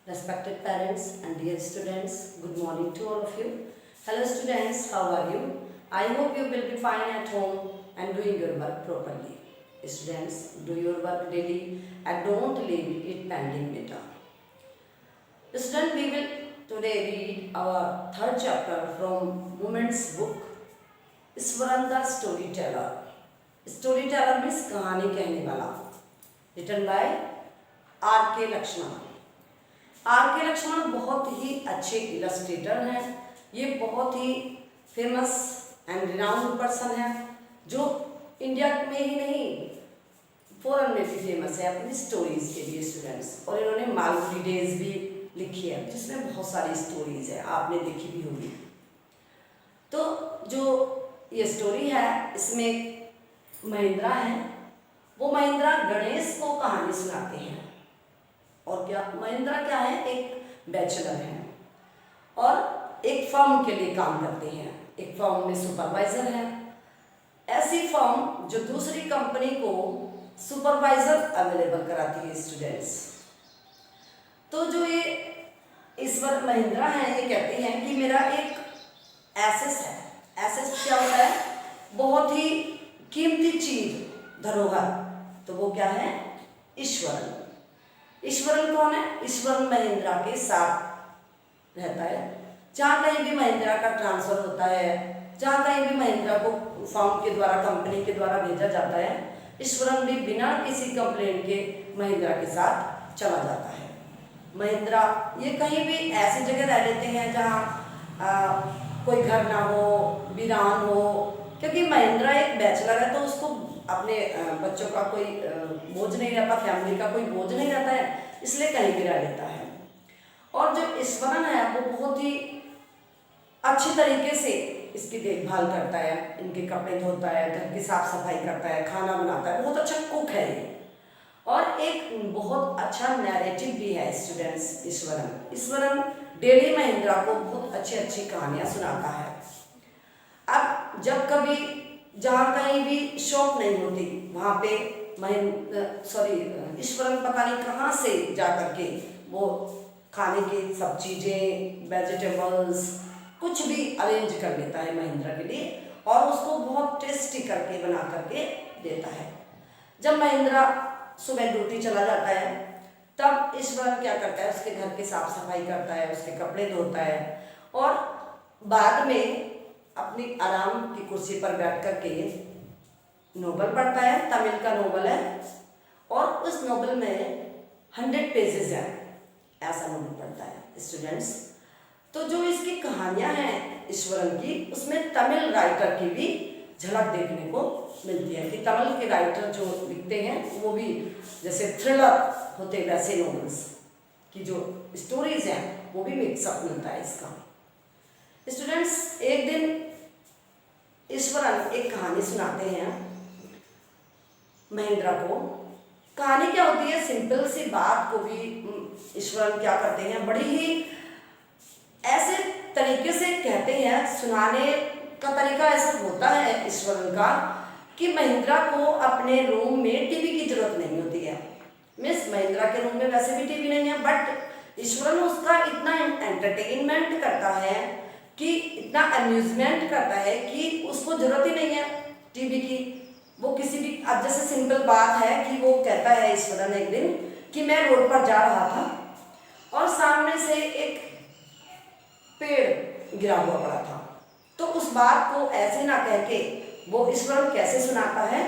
Respected parents and dear students, good morning to all of you. Hello students, how are you? I hope you will be fine at home and doing your work properly. Students, do your work daily and don't leave it pending beta. Student, we will today read our third chapter from Women's book, Iswaran the Storyteller. Storyteller means कहानी कहने वाला. Written by R.K. Lakshman. Are के लक्ष्मण बहुत ही अच्छे Illustrator हैं. ये बहुत ही famous and renowned person है जो इंडिया में ही नहीं फॉरेन में भी फेमस है अपनी स्टोरीज के लिए स्टूडेंट्स. और इन्होंने मालगुडी डेज भी लिखी है जिसमें बहुत सारी स्टोरीज है, आपने देखी भी होगी. तो जो ये स्टोरी है इसमें महिंद्रा है, वो महिंद्रा गणेश को कहानी सुनाते हैं. और क्या महिंद्रा क्या है, एक बैचलर हैं और एक फर्म के लिए काम करते हैं. एक फर्म में सुपरवाइजर है. ऐसी फर्म जो दूसरी कंपनी को सुपरवाइजर अवेलेबल कराती है स्टूडेंट्स. तो जो ये ईश्वर महिंद्रा है ये कहते हैं कि मेरा एक एसेट है. एसेट क्या होता है, बहुत ही कीमती चीज, धरोहर. तो वो क्या है, ईश्वरन. ईश्वरन कौन है, ईश्वरन महिंद्रा के साथ रहता है. जहाँ कहीं भी महिंद्रा का ट्रांसफर होता है, जहाँ कहीं भी महिंद्रा को फर्म के द्वारा कंपनी के द्वारा भेजा जाता है, ईश्वरन भी बिना किसी कंप्लेंट के महिंद्रा के साथ चला जाता है. महिंद्रा ये कहीं भी ऐसी जगह रह लेते हैं जहाँ कोई घर ना हो, वीरान हो. क्योंकि महिंद्रा एक बैचलर है तो उसको अपने बच्चों का कोई बोझ नहीं रहता, फैमिली का कोई बोझ नहीं रहता है, इसलिए कहीं भी रह लेता है. और जो ईश्वरन है वो बहुत ही अच्छी तरीके से इसकी देखभाल करता है, इनके कपड़े धोता है, घर की साफ सफाई करता है, खाना बनाता है. बहुत अच्छा कुक है ये. और एक बहुत अच्छा नैरेटिव भी है स्टूडेंट्स ईश्वरन. ईश्वरन डेली महिंद्रा को बहुत अच्छी अच्छी कहानियाँ सुनाता है. अब जब कभी जहाँ कहीं भी शॉप नहीं होती वहाँ पे ईश्वरन पता नहीं कहाँ से जा करके वो खाने की सब चीज़ें, वेजिटेबल्स कुछ भी अरेंज कर लेता है महिंद्रा के लिए और उसको बहुत टेस्टी करके बना करके देता है. जब महिंद्रा सुबह ड्यूटी चला जाता है तब ईश्वरन क्या करता है, उसके घर की साफ सफाई करता है, उसके कपड़े धोता है और बाद में अपनी आराम की कुर्सी पर बैठ करके नोवेल पढ़ता है. तमिल का नोवेल है और उस नोवेल में 100 पेजेस हैं. ऐसा नोवेल पढ़ता है स्टूडेंट्स. तो जो इसकी कहानियाँ हैं ईश्वरन की, उसमें तमिल राइटर की भी झलक देखने को मिलती है कि तमिल के राइटर जो लिखते हैं वो भी जैसे थ्रिलर होते वैसे नोवेल्स की जो स्टोरीज हैं वो भी मिक्सअप मिलता है इसका. स्टूडेंट्स, एक दिन ईश्वरन एक कहानी सुनाते हैं महिंद्रा को. कहानी क्या होती है, सिंपल सी बात को भी ईश्वरन क्या करते हैं, बड़ी ही ऐसे तरीके से कहते हैं. सुनाने का तरीका ऐसा होता है ईश्वरन का कि महिंद्रा को अपने रूम में टीवी की जरूरत नहीं होती है. मीन्स महिंद्रा के रूम में वैसे भी टीवी नहीं है, बट ईश्वरन उसका इतना एंटरटेनमेंट करता है कि इतना अम्यूजमेंट करता है कि उसको जरूरत ही नहीं है टीवी की. वो किसी भी, अब जैसे सिंपल बात है कि वो कहता है ईश्वरन एक दिन कि मैं रोड पर जा रहा था और सामने से एक पेड़ गिरा हुआ पड़ा था. तो उस बात को ऐसे ना कह के वो ईश्वरन कैसे सुनाता है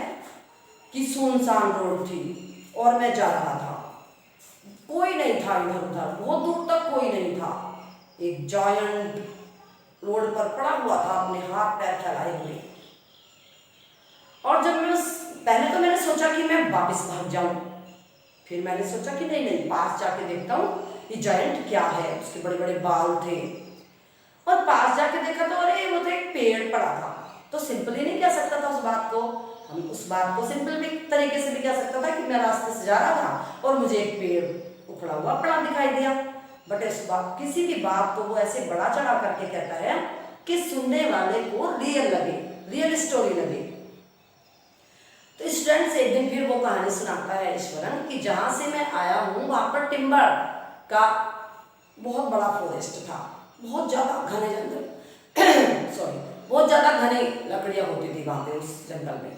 कि सुनसान रोड थी और मैं जा रहा था, कोई नहीं था इधर उधर, बहुत दूर तक कोई नहीं था. एक जायंट रोड पर पड़ा हुआ था अपने हाथ पैर फैलाए हुए. और जब मैं पहले तो मैंने सोचा कि मैं वापस भाग जाऊं, फिर मैंने सोचा कि नहीं नहीं पास जाके देखता हूँ ये जायंट क्या है. उसके बड़े बड़े बाल थे और पास जाके देखा तो अरे वो तो एक पेड़ पड़ा था. तो सिंपल ही नहीं कह सकता था उस बात को. हम उस बात को सिंपल भी तरीके से भी कह सकता था कि मैं रास्ते से जा रहा था और मुझे एक पेड़ उखड़ा हुआ पड़ा दिखाई दिया. बट इस बात, किसी भी बात को वो ऐसे बड़ा चढ़ा करके कहता है कि सुनने वाले को रियल लगे, रियल स्टोरी लगे. तो स्टूडेंट्स, एक दिन फिर वो कहानी सुनाता है ईश्वरन कि जहाँ से मैं आया हूँ वहाँ पर टिम्बर का बहुत बड़ा फॉरेस्ट था, बहुत ज़्यादा घने जंगल सॉरी बहुत ज़्यादा घनी लकड़ियाँ होती थी वहाँ पे उस जंगल में।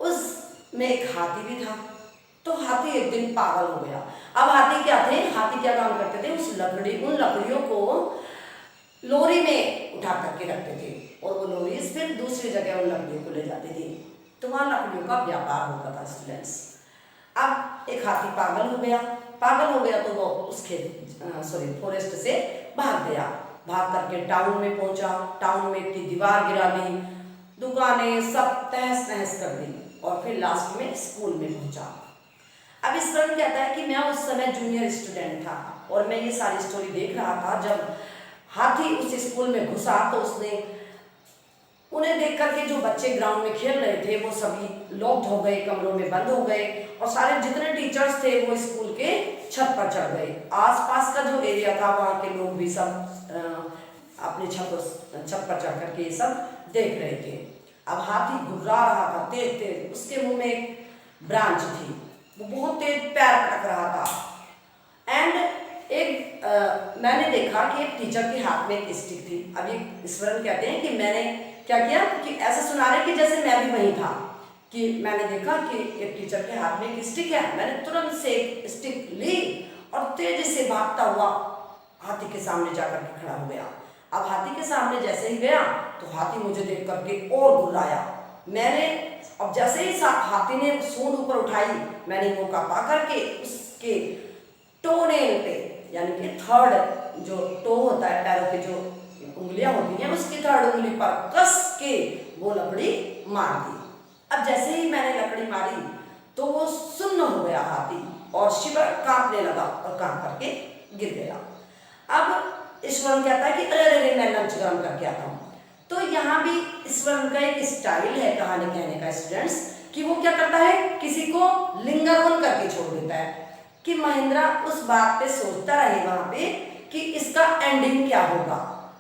उसमें एक हाथी भी था। तो हाथी एक दिन पागल हो गया। अब हाथी क्या थे, हाथी क्या काम करते थे, उन लकड़ियों को लोरी में उठा करके रखते थे और वो लोरी फिर दूसरी जगह उन लकड़ियों को ले जाती थी। तो वहाँ लकड़ियों का व्यापार होता था स्टूडेंट्स। अब एक हाथी पागल हो गया तो वो उस फॉरेस्ट से भाग गया। भाग करके टाउन में पहुंचा। टाउन में की दीवार गिरा दी, दुकानें सब तहस नहस कर दी और फिर लास्ट में स्कूल में पहुंचा। अब इस पर कहता है कि मैं उस समय जूनियर स्टूडेंट था और मैं ये सारी स्टोरी देख रहा था। जब हाथी उस स्कूल में घुसा तो उसने उन्हें देख करके जो बच्चे ग्राउंड में खेल रहे थे वो सभी लॉक्ड हो गए, कमरों में बंद हो गए और सारे जितने टीचर्स थे वो स्कूल के छत पर चढ़ गए। आसपास का जो एरिया था वहाँ के लोग भी सब अपने छत पर चढ़ करके ये सब देख रहे थे। अब हाथी घुर्रा रहा था तेज तेज, उसके मुंह में एक ब्रांच थी, वो बहुत तेज पैर पटक रहा था। एंड मैंने देखा कि एक टीचर के हाथ में एक स्टिक थी। अब ये ईश्वरन कहते हैं कि मैंने क्या किया कि ऐसा सुना रहे कि जैसे मैं भी वहीं था, कि मैंने देखा कि एक टीचर के हाथ में एक स्टिक है। मैंने तुरंत से एक स्टिक ली और तेजी से भागता हुआ हाथी के सामने जाकर के खड़ा हो गया। अब हाथी के सामने जैसे ही गया तो हाथी मुझे देख करके और गुर्राया। मैंने अब जैसे ही हाथी ने सूंड ऊपर उठाई, मैंने मौका पा करके उसके टोनेल पे, यानी कि थर्ड जो टो होता है, पैरों के जो उंगलियां होती हैं, उसकी थर्ड उंगली पर कस के वो लकड़ी मार दी। अब जैसे ही मैंने लकड़ी मारी तो वो सुन्न हो गया हाथी और शिवर कांपने लगा और कांप करके गिर गया। अब ईश्वरन कहता है कि अरे अरे मैं लंच गर्म करके आता हूँ। तो यहाँ भी ईश्वरन का एक स्टाइल है कहानी कहने का स्टूडेंट्स, कि वो क्या करता है, किसी को लिंगर ऑन करके छोड़ देता है कि महेंद्रा उस बात पे सोचता रहे वहां पे कि इसका एंडिंग क्या होगा,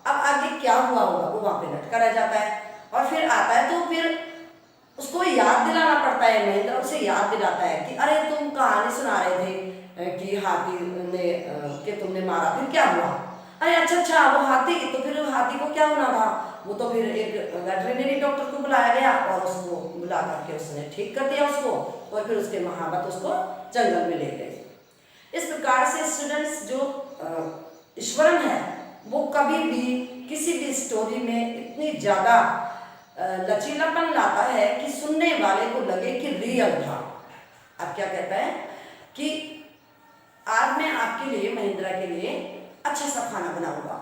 अब आगे क्या हुआ होगा, वो वहां पे लटका रह जाता है। और फिर आता है तो फिर उसको याद दिलाना पड़ता है, महेंद्र उसे याद दिलाता है कि अरे तुम कहानी सुना रहे थे कि हाथी ने कि तुमने मारा, फिर क्या हुआ, अरे अच्छा वो हाथी, तो फिर हाथी को क्या होना था, वो तो फिर एक वेटरनरी डॉक्टर को बुलाया गया और उसको बुला करके उसने ठीक कर दिया उसको, और फिर उसके महावत उसको जंगल में ले गए। इस प्रकार से स्टूडेंट्स जो ईश्वरन है वो कभी भी किसी भी स्टोरी में इतनी ज़्यादा लचीलापन लाता है कि सुनने वाले को लगे कि रियल था। अब क्या कहता है कि आज मैं आपके लिए, महेंद्रा के लिए अच्छा सा खाना बनाऊंगा,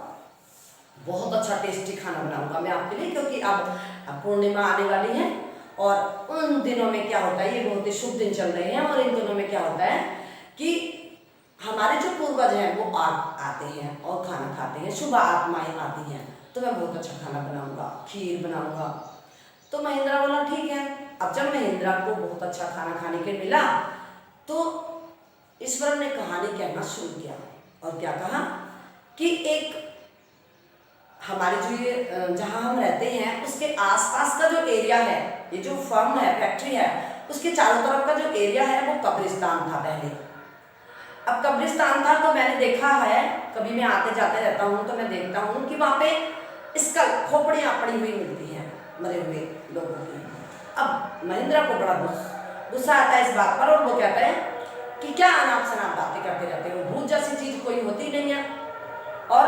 बहुत अच्छा टेस्टी खाना बनाऊंगा मैं आपके लिए, क्योंकि अब पूर्णिमा आने वाली है और उन दिनों में क्या होता है, ये बहुत ही शुभ दिन चल रहे हैं और इन दिनों में क्या होता है कि हमारे जो पूर्वज हैं वो आते हैं और खाना खाते हैं, शुभ आत्माएं आती हैं, तो मैं बहुत अच्छा खाना बनाऊंगा, खीर बनाऊंगा। तो महेंद्रा बोला ठीक है। अब जब महेंद्रा को बहुत अच्छा खाना खाने के मिला तो ईश्वर ने कहानी कहना शुरू किया और क्या कहा कि एक हमारे जो ये जहाँ हम रहते हैं उसके आसपास का जो एरिया है, ये जो फर्म है, फैक्ट्री है, उसके चारों तरफ का जो एरिया है वो कब्रिस्तान था पहले। अब कब्रिस्तान था तो मैंने देखा है, कभी मैं आते जाते रहता हूँ तो मैं देखता हूँ कि वहाँ पे इसका खोपड़ियाँ पड़ी हुई मिलती हैं मरे हुए लोगों की। अब महेंद्रा को बड़ा गुस्सा आता है इस बात पर और वो कहता है कि क्या अनाप शनाप बातें करते रहते हो, भूत जैसी चीज कोई होती नहीं है, और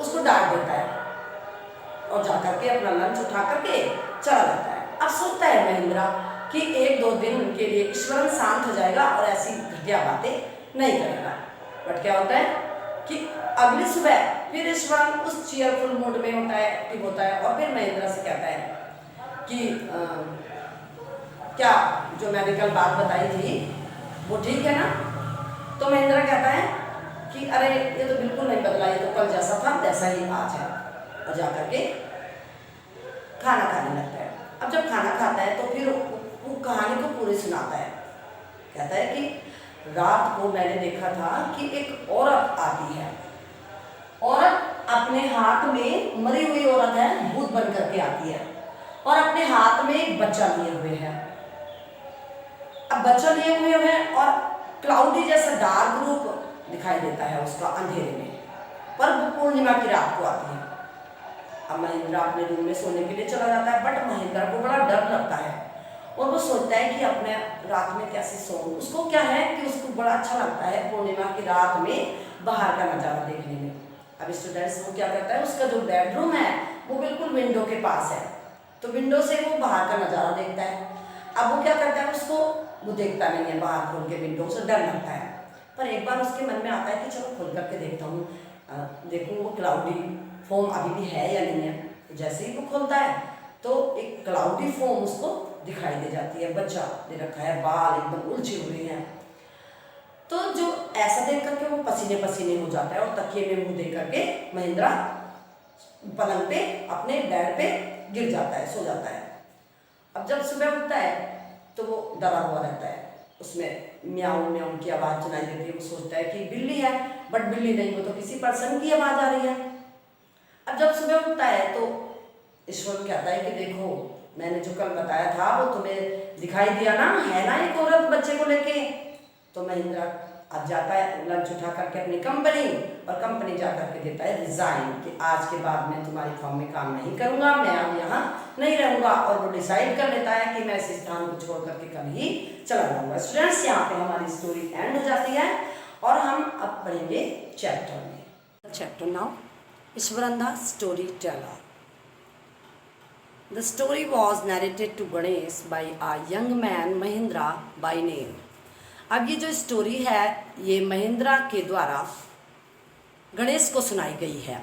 उसको डांट देता है और जा करके अपना लंच उठा करके चला जाता है। अब सोचता है महेंद्रा कि एक दो दिन उनके लिए ईश्वरन शांत हो जाएगा और ऐसी घटिया बातें नहीं करेगा। बट क्या होता है कि अगली सुबह फिर ईश्वरन उस चीयरफुल मूड में होता है, एक्टिव होता है और फिर महेंद्रा से कहता है कि क्या जो मैंने कल बात बताई थी वो ठीक है ना। तो महेंद्रा कहता है कि अरे ये तो बिल्कुल नहीं बदला, ये तो कल जैसा था वैसा ही आज है, और जा करके खाना खाने लगता है। अब जब खाना खाता है तो फिर वो कहानी को पूरी सुनाता है। कहता है कि रात को मैंने देखा था कि एक औरत आती है, औरत अपने हाथ में, मरी हुई औरत है, भूत बन करके आती है और अपने हाथ में एक बच्चा लिए हुए है। अब बच्चा लिए हुए हैं और क्लाउडी जैसा डार्क रूप दिखाई देता है उसका अंधेरे में, पर वो पूर्णिमा की रात को आती है। अब महेंद्र अपने रूम में सोने के लिए चला जाता है, बट महेंद्र को बड़ा डर लगता है और वो सोचता है कि अपने रात में कैसे सोऊं। उसको क्या है कि उसको बड़ा अच्छा लगता है पूर्णिमा की रात में बाहर का नज़ारा देखने में। अब स्टूडेंट्स वो क्या करता है, उसका जो बेडरूम है वो बिल्कुल विंडो के पास है, तो विंडो से वो बाहर का नज़ारा देखता है। अब वो क्या करता है, उसको वो देखता नहीं है बाहर खोल के विंडो से, डर लगता है। पर एक बार उसके मन में आता है कि चलो खोल करके देखता हूँ, देखूँ वो क्लाउडी फॉर्म अभी भी है या नहीं है। जैसे ही वो खोलता है तो एक क्लाउडी फॉर्म उसको दिखाई दे जाती है, बच्चा दे रखा है, बाल एकदम उलझे हुए हैं। तो जो ऐसा देख करके वो पसीने पसीने हो जाता है और तकिए में मुंह दे करके महेंद्र पलंग पे अपने बेड पे गिर जाता है, सो जाता है। अब जब सुबह उठता है तो वो डरा हुआ रहता है, उसमें म्याऊं म्याऊं की आवाज़ सुनाई देती है। वो सोचता है कि बिल्ली है, बट बिल्ली नहीं, वो तो किसी पर्सन की आवाज़ आ रही है। अब जब सुबह उठता है तो ईश्वर कहता है कि देखो मैंने जो कल बताया था वो तुम्हें दिखाई दिया ना, है ना एक औरत बच्चे को लेके। तो महेंद्र अब जाता है लंच उठा करके अपनी कंपनी, और कंपनी जा करके देता है रिजाइन कि आज के बाद मैं तुम्हारी फर्म में काम नहीं करूँगा, मैं अब यहाँ नहीं रहूँगा। और वो डिसाइड कर लेता है कि मैं इस स्थान को छोड़ करके कल ही चला जाऊँगा। स्टूडेंट्स यहाँ पे हमारी स्टोरी एंड हो जाती है और हम अब पढ़ेंगे चैप्टर में। Chapter now Ishwaranda Storyteller. The story was narrated to Ganesh by a young man Mahindra by name. अब ये जो स्टोरी है ये महिंद्रा के द्वारा गणेश को सुनाई गई है।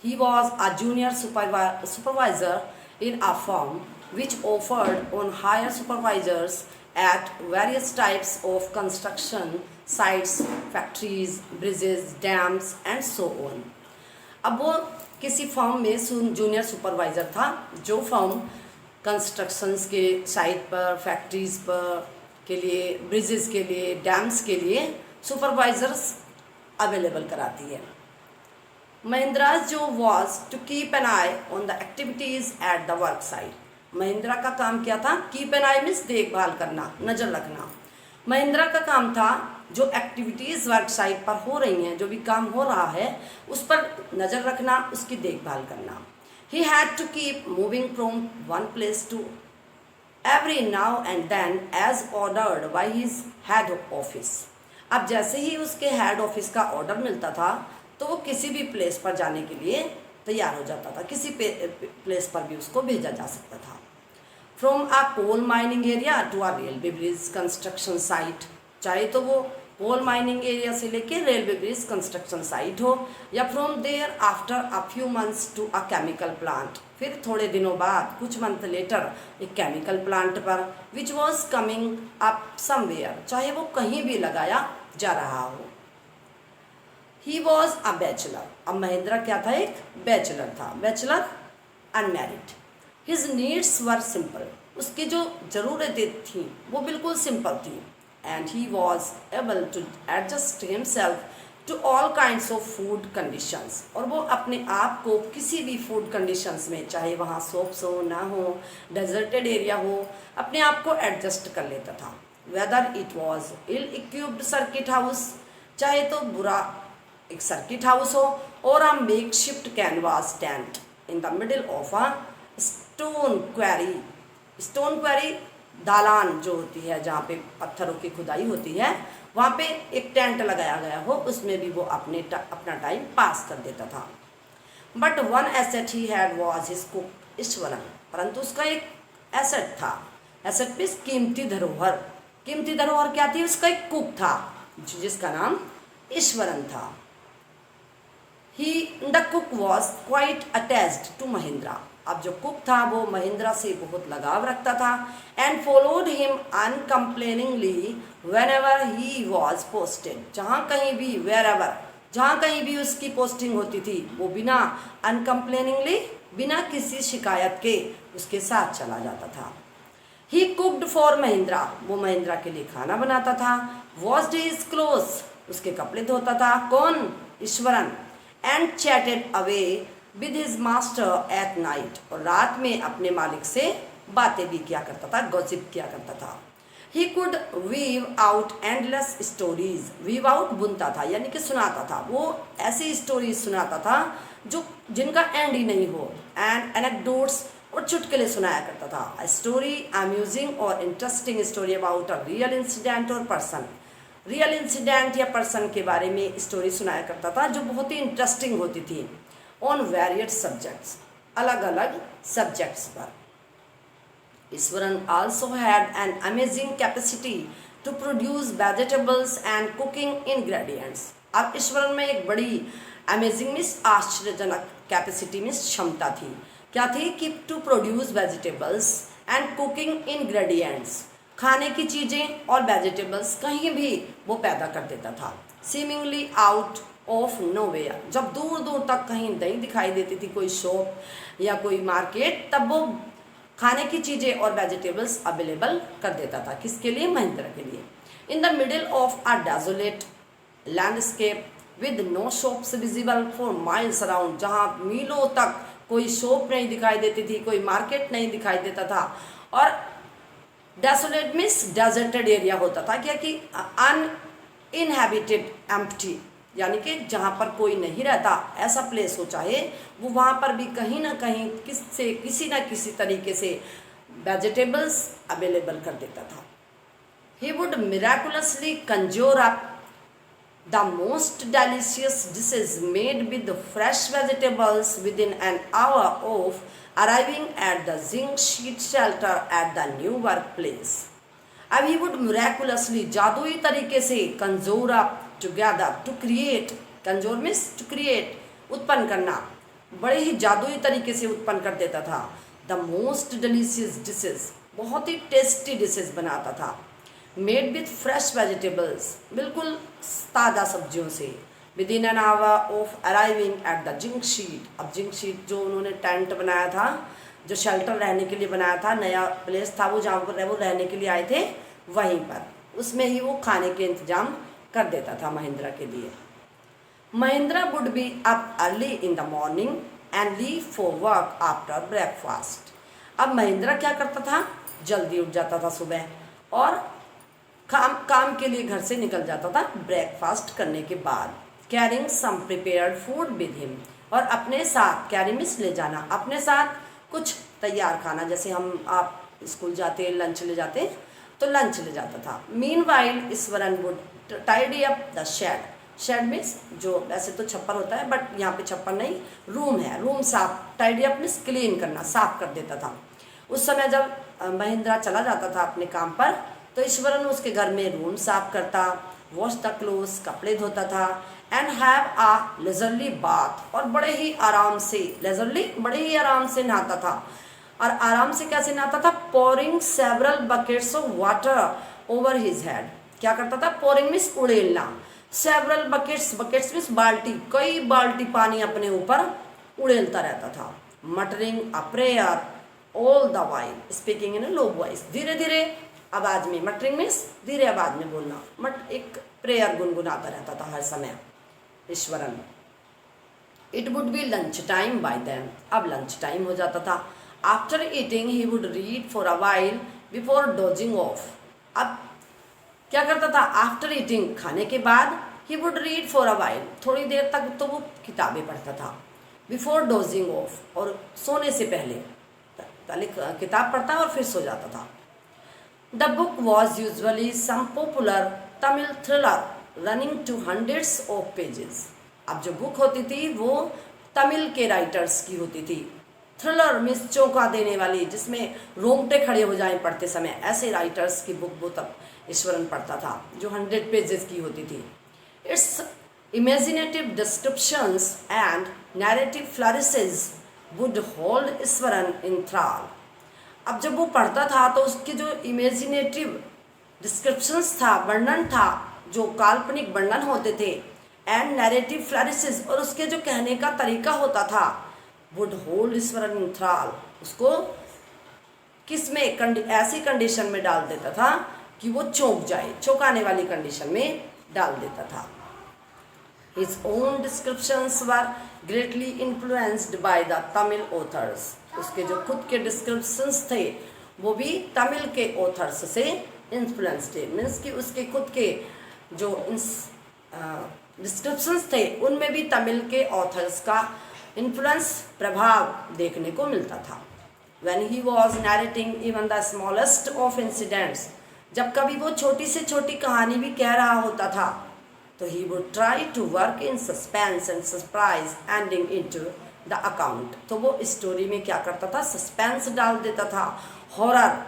He was a junior supervisor in a firm which offered on hire supervisors at various types of construction sites, factories, bridges, dams and so on. अब वो किसी फर्म में जूनियर सुपरवाइज़र था, जो फर्म कंस्ट्रक्शंस के साइट पर, factories पर के लिए, ब्रिजेस के लिए, डैम्स के लिए सुपरवाइजर्स अवेलेबल कराती है। महिंद्राज जो was to keep an eye on the activities at the work site. Mahindra का काम क्या था? कीप एन आई मीन्स देखभाल करना, नज़र रखना। महिंद्रा का काम था जो एक्टिविटीज़ वर्क साइट पर हो रही हैं, जो भी काम हो रहा है उस पर नज़र रखना, उसकी देखभाल करना। He had to keep moving from one place to every now and then as ordered by his head office. अब जैसे ही उसके हेड ऑफिस का ऑर्डर मिलता था तो वो किसी भी प्लेस पर जाने के लिए तैयार हो जाता था, किसी प्लेस पर भी उसको भेजा जा सकता था। From a coal mining area to a railway bridge construction site, चाहे तो वो कोल माइनिंग एरिया से लेके रेलवे ब्रिज कंस्ट्रक्शन साइट हो, या from there after a few months to a chemical plant, फिर थोड़े दिनों बाद कुछ मंथ लेटर एक केमिकल प्लांट पर, which was coming up somewhere, चाहे वो कहीं भी लगाया जा रहा हो। He was a bachelor. अब महिंद्रा क्या था? एक बैचलर था, bachelor unmarried. His needs were simple, उसकी जो ज़रूरतें थीं वो बिल्कुल सिंपल थी। And he was able to adjust himself to all kinds of food conditions, और वो अपने आप को किसी भी फूड कंडीशंस में, चाहे वहाँ सोप्स हो ना हो, डेजर्टेड एरिया हो, अपने आप को एडजस्ट कर लेता था। Whether it was ill equipped circuit house, चाहे तो बुरा एक सर्किट हाउस हो, और a makeshift canvas tent in the middle of a stone quarry. Stone quarry दालान जो होती है, जहाँ पे पत्थरों की खुदाई होती है, वहाँ पे एक टेंट लगाया गया हो, उसमें भी वो अपना टाइम पास कर देता था। But one asset he had was his cook Eswaran, परंतु उसका एक एसेट था। एसेट मीन्स कीमती धरोहर। कीमती धरोहर क्या थी? उसका एक कुक था जिसका नाम ईश्वरन था। The cook was quite attached to Mahindra. अब जो कुक था वो महिंद्रा से बहुत लगाव रखता था। And followed him uncomplainingly whenever he was posted, जहाँ कहीं भी, वेयरएवर, जहाँ कहीं भी उसकी पोस्टिंग होती थी वो बिना अनकम्प्लेनिंगली, बिना किसी शिकायत के उसके साथ चला जाता था। ही कुक्ड फॉर महिंद्रा, वो महिंद्रा के लिए खाना बनाता था। वॉश्ड हिज क्लोथ्स, उसके कपड़े धोता था। कौन? Eswaran. And chatted away with his master at night, और रात में अपने मालिक से बातें भी किया करता था, गॉसिप किया करता था। He could weave out endless stories, weave out बुनता था यानी कि सुनाता था, वो ऐसी स्टोरीज सुनाता था जो जिनका एंड ही नहीं हो, एंड एनेक्डोट्स और चुटकुले सुनाया करता था। स्टोरी अम्यूजिंग और interesting story about a real incident और पर्सन, रियल इंसिडेंट या पर्सन के बारे में स्टोरी सुनाया करता था जो बहुत ही इंटरेस्टिंग होती थी। ऑन वेरियस सब्जेक्ट्स, अलग अलग सब्जेक्ट्स पर। Iswaran also had an amazing capacity to produce vegetables and cooking ingredients. अब ईश्वरन में एक बड़ी अमेजिंग मीन्स आश्चर्यजनक कैपेसिटी मीन्स क्षमता थी। क्या थी कि to produce vegetables and cooking ingredients, खाने की चीज़ें और वेजिटेबल्स कहीं भी वो पैदा कर देता था। सीमिंगली आउट ऑफ नोवेयर, जब दूर दूर तक कहीं नहीं दिखाई देती थी कोई शॉप या कोई मार्केट, तब वो खाने की चीज़ें और वेजिटेबल्स अवेलेबल कर देता था। किसके लिए? महिंद्रा के लिए। In the middle of a desolate landscape with no shops visible for miles around, जहाँ मीलों तक कोई शॉप नहीं दिखाई देती थी, कोई मार्केट नहीं दिखाई देता था, और डेसोलेट मीन्स डेजर्टेड एरिया होता था, क्या कि अनइनहैबिटेड एम्प्टी, यानी कि जहाँ पर कोई नहीं रहता ऐसा प्लेस हो चाहे, वो वहाँ पर भी कहीं ना कहीं किसी ना किसी तरीके से वेजिटेबल्स अवेलेबल कर देता था। He would miraculously conjure up the most delicious dishes made with fresh vegetables within an hour of arriving at the zinc sheet shelter at the new work place. अब he would miraculously, जादुई तरीके से, conjure up together, to create, conjure means to create, उत्पन्न करना, बड़े ही जादुई तरीके से उत्पन्न कर देता था। द मोस्ट डिलीशियस डिशेज, बहुत ही टेस्टी डिशेज बनाता था। मेड विथ फ्रेश वेजिटेबल्स, बिल्कुल ताज़ा सब्जियों से। With in an hour of arriving at the zinc sheet, अब जिंक शीट जो उन्होंने टेंट बनाया था, जो शेल्टर रहने के लिए बनाया था, नया प्लेस था वो जहाँ पर वो रहने के लिए आए थे, वहीं पर उसमें ही वो खाने के इंतजाम कर देता था महिंद्रा के लिए। Mahindra would be up early in the morning and leave for work after breakfast. अब महिंद्रा क्या करता था? जल्दी उठ जाता था सुबह और काम के लिए घर से निकल जाता था ब्रेकफास्ट करने के बाद। Carrying some prepared food with him, और अपने साथ, कैरी मीन्स ले जाना, अपने साथ कुछ तैयार खाना, जैसे आप स्कूल जाते लंच ले जाते तो लंच ले जाता था। Meanwhile Iswaran would tidy up the shed, shed means जो वैसे तो छप्पर होता है बट यहाँ पे छप्पर नहीं, रूम है, रूम साफ, टाइडी अप मीन्स क्लीन करना, साफ कर देता था। उस समय जब महिंद्रा चला जाता था अपने काम पर तो ईश्वरन उसके घर में रूम साफ करता, वॉश द क्लोथ्स, कपड़े धोता था, and have a leisurely bath, और बड़े ही आराम से, लेजरली बड़े ही आराम से नहाता था। और आराम से कैसे नहाता था? Pouring several buckets of water over his head, क्या करता था? पोरिंग मीन्स उड़ेलना, सेवरल बकेट्स, बकेट्स मीन्स बाल्टी, कई बाल्टी पानी अपने ऊपर उड़ेलता रहता था। Muttering a prayer all the while, speaking in a low voice, धीरे धीरे आवाज में, मटरिंग मीन्स धीरे आवाज में बोलना, एक प्रेयर गुनगुनाता रहता था हर समय Eswaran. It would be lunch time by then, अब लंच टाइम हो जाता था। After eating he would read for a while before dozing off, अब क्या करता था? आफ्टर ईटिंग, खाने के बाद, he would read for a while, थोड़ी देर तक तो वो किताबें पढ़ता था। बिफोर डोजिंग ऑफ, और सोने से पहले किताब पढ़ता और फिर सो जाता था। The book was usually some popular Tamil thriller running to hundreds of pages, अब जो बुक होती थी वो तमिल के राइटर्स की होती थी। थ्रिलर मीन्स चौंका देने वाली, जिसमें रोंगटे खड़े हो जाएं पढ़ते समय, ऐसे राइटर्स की बुक वो तब ईश्वरन पढ़ता था, जो 100 पेजेस की होती थी। Its imaginative descriptions and narrative flourishes would hold Iswaran in thrall, अब जब वो पढ़ता था तो उसके जो इमेजिनेटिव डिस्क्रिप्शंस था, वर्णन था, जो काल्पनिक वर्णन होते थे, एंड नैरेटिव फ्लरिशेस, और उसके जो कहने का तरीका होता था, वुड होल्ड ईश्वरन इन थ्राल, उसको किस में ऐसी कंडीशन में डाल देता था कि वो चौंक जाए, चौंकाने वाली कंडीशन में डाल देता था। His own descriptions were greatly influenced by the Tamil authors, उसके जो खुद के डिस्क्रिप्शंस थे वो भी तमिल के ऑथर्स से इन्फ्लुएंस्ड मीन्स कि उसके खुद के जो डिस्क्रिप्शंस थे उनमें भी तमिल के ऑथर्स का इन्फ्लुएंस प्रभाव देखने को मिलता था। When he was narrating even the smallest of incidents, जब कभी वो छोटी से छोटी कहानी भी कह रहा होता था तो he would try to work in suspense and surprise ending into the account। तो वो स्टोरी में क्या करता था, सस्पेंस डाल देता था, हॉरर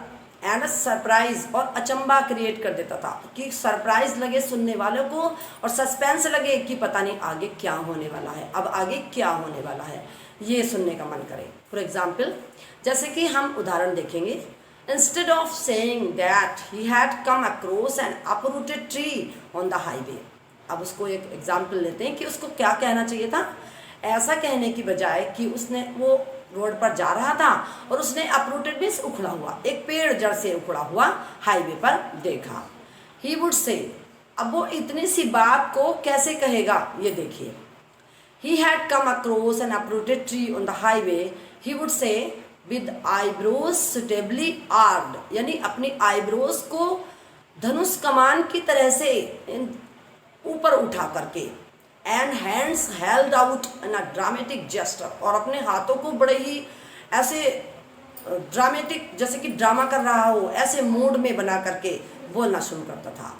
एंड सरप्राइज और अचंबा क्रिएट कर देता था कि सरप्राइज लगे सुनने वालों को और सस्पेंस लगे कि पता नहीं आगे क्या होने वाला है, अब आगे क्या होने वाला है, ये सुनने का मन करे। फॉर एग्जाम्पल, जैसे कि हम उदाहरण देखेंगे, instead of saying that he had come across N uprooted tree on the highway. अब उसको एक एग्जाम्पल लेते हैं कि उसको क्या कहना चाहिए था। ऐसा कहने की बजाय कि उसने वो रोड पर जा रहा था और उसने अपरूटेड मीन्स उखड़ा हुआ, एक पेड़ जड़ से उखड़ा हुआ हाईवे पर देखा। ही वुड से, अब वो इतनी सी बात को कैसे कहेगा ये देखिए। He had come across an uprooted tree on the highway. He would say with eyebrows suitably arched, यानी अपनी आईब्रोज को धनुष कमान की तरह से ऊपर उठा करके, and hands held out in a dramatic gesture, और अपने हाथों को बड़े ही ऐसे ड्रामेटिक जैसे कि ड्रामा कर रहा हो ऐसे मूड में बना करके बोलना शुरू करता था।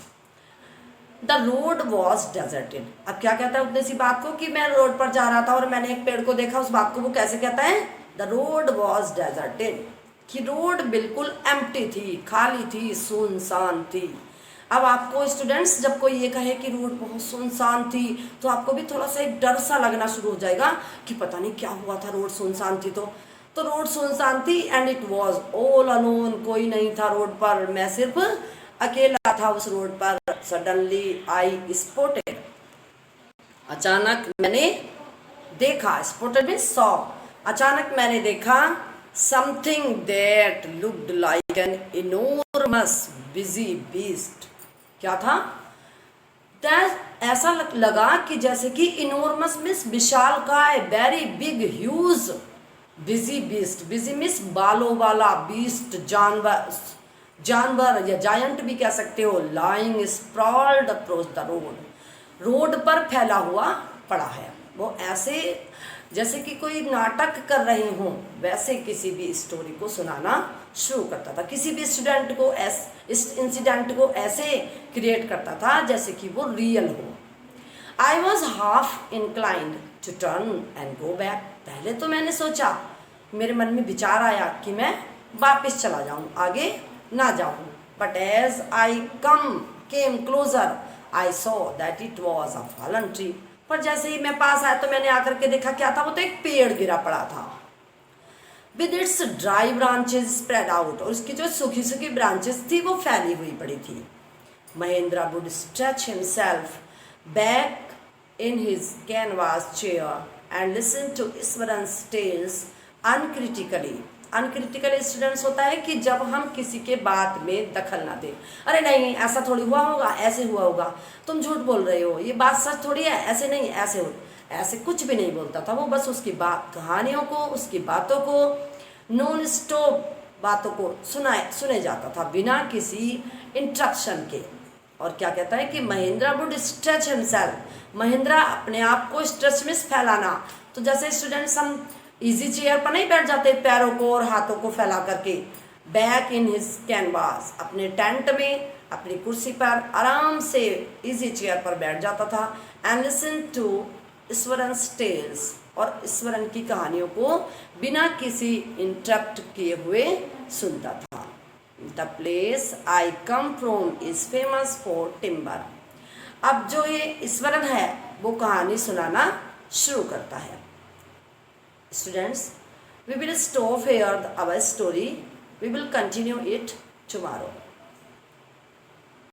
The road was deserted. अब क्या कहता है उतनी सी बात को कि मैं रोड पर जा रहा था और मैंने एक पेड़ को देखा, उस बात को वो कैसे कहता है, द रोड वॉज डेजर्टेड, कि रोड बिल्कुल एम्प्टी थी, खाली थी, सुनसान थी। अब आपको स्टूडेंट्स जब कोई ये कहे कि रोड बहुत सुनसान थी तो आपको भी थोड़ा सा एक डर सा लगना शुरू हो जाएगा कि पता नहीं क्या हुआ था, रोड सुनसान थी। तो रोड सुनसान थी and it was all alone, कोई नहीं था रोड पर, मैं सिर्फ अकेला था उस रोड पर। सडनली आई स्पॉटेड, अचानक मैंने देखा, स्पॉटेड मीन्स सॉ, अचानक मैंने देखा, something that looked like an enormous busy beast. क्या था, ऐसा लगा कि जैसे कि इनॉर्मस मीन्स विशालकाय, very big huge, busy beast, busy means बालों वाला, बीस्ट जानवर या जायंट भी कह सकते हो, lying sprawled across the road, road पर फैला हुआ पड़ा है। वो ऐसे जैसे कि कोई नाटक कर रहे हों वैसे किसी भी स्टोरी को सुनाना शुरू करता था, किसी भी स्टूडेंट को इस इंसिडेंट को ऐसे क्रिएट करता था जैसे कि वो रियल हो। I was half inclined to turn and go back. पहले तो मैंने सोचा, मेरे मन में विचार आया कि मैं वापस चला जाऊं, आगे ना जाऊं, but as I came closer I saw that it was a fallen tree. पर जैसे ही मैं पास आया तो मैंने आकर के देखा क्या था, वो तो एक पेड़ गिरा पड़ा था। With its dry branches spread out, और उसकी जो सूखी सूखी ब्रांचेस थी वो फैली हुई पड़ी थी। Mahendra would stretch himself back in his canvas chair and listen to Iswaran's tales uncritically। Uncritical students होता है कि जब हम किसी के बात में दखल ना दें, अरे नहीं ऐसा थोड़ी हुआ होगा, ऐसे हुआ होगा, तुम झूठ बोल रहे हो, ये बात सच थोड़ी है, ऐसे नहीं, ऐसे हो, ऐसे कुछ भी नहीं बोलता था वो। बस उसकी बात कहानियों को, उसकी बातों को, नॉन स्टॉप बातों को सुने जाता था बिना किसी इंटरप्शन के। और क्या कहता है कि Mahendra would stretch himself, Mahendra अपने आप को स्ट्रेच में फैलाना। तो जैसे स्टूडेंट्स हम इजी चेयर पर नहीं बैठ जाते पैरों को और हाथों को फैला करके, बैक इन हिज कैनवास, अपने टेंट में अपनी कुर्सी पर आराम से इजी चेयर पर बैठ जाता था। And listen to Iswaran's tales, और ईश्वरन की कहानियों को बिना किसी इंटरप्ट किए हुए सुनता था। The place I come from is famous for timber. अब जो ये ईश्वरन है वो कहानी सुनाना शुरू करता है। Students, we will stop here our story. We will continue it tomorrow.